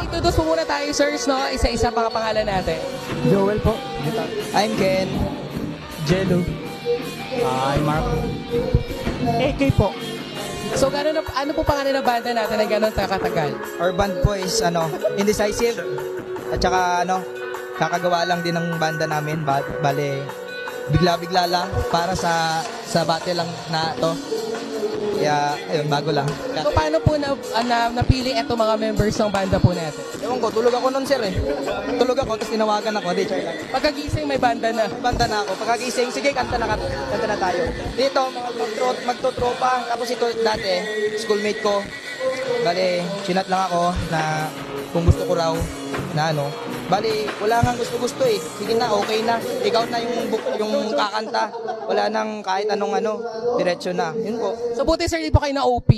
Introduce mo muna tayo, sirs, no? Isa-isa mga pangalan natin. Joel po. I'm Ken. Jello. I'm Mark. AK po. So, ano po pangalan ng banda natin na gano'n katagal? Our band po is Indecisive. At saka kakagawa lang din ng banda namin. Bale, bigla-bigla lang para sa battle lang na to. Kaya, ayun, bago lang. So, paano po napili eto mga members ng banda po natin? Ewan ko, tulog ako nun, sir eh. Tulog ako, tapos tinawagan ako. Di, char lang. Pagkagising, may banda na. Banda na ako. Pagkagising, sige, kanta na tayo. Dito, magtutropa. Tapos ito, dati, schoolmate ko. Bale, chinat lang ako na kung gusto ko raw na Bale, wala nga gusto-gusto eh. Sige na, okay na. Ikaw na yung kakanta. Wala nang kahit anong diretsyo na. Yun po. So, buti sir, di po kayo na OP.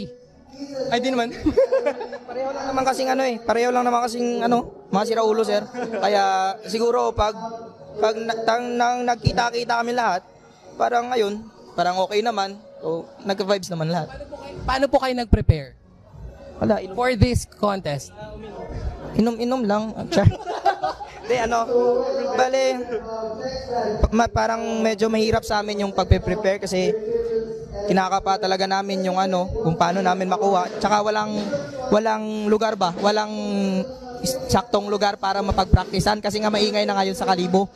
Ay, di naman. Pareho lang naman kasing Pareho lang naman kasing mga siraulo, sir. Kaya siguro pag nagkita-kita kami lahat, parang ngayon, parang okay naman. So, nagka-vibes naman lahat. Paano po kayo nag-prepare? Wala, for this contest? Inom-inom lang. Hindi, bale, parang medyo mahirap sa amin yung pagpe-prepare kasi kinakapa talaga namin yung kung paano namin makuha. Tsaka walang lugar ba? Walang saktong lugar para mapagpraktisan kasi nga maingay na ngayon sa Kalibo.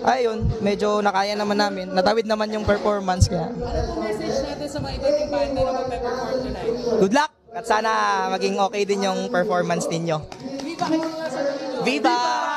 Ayun, medyo nakaya naman namin. Natawid naman yung performance kaya. Ano po message natin sa mga iba't banda na magpe-perform tonight? Good luck! At sana maging okay din yung performance ninyo. Viva kayo nga sa Viva! Viva!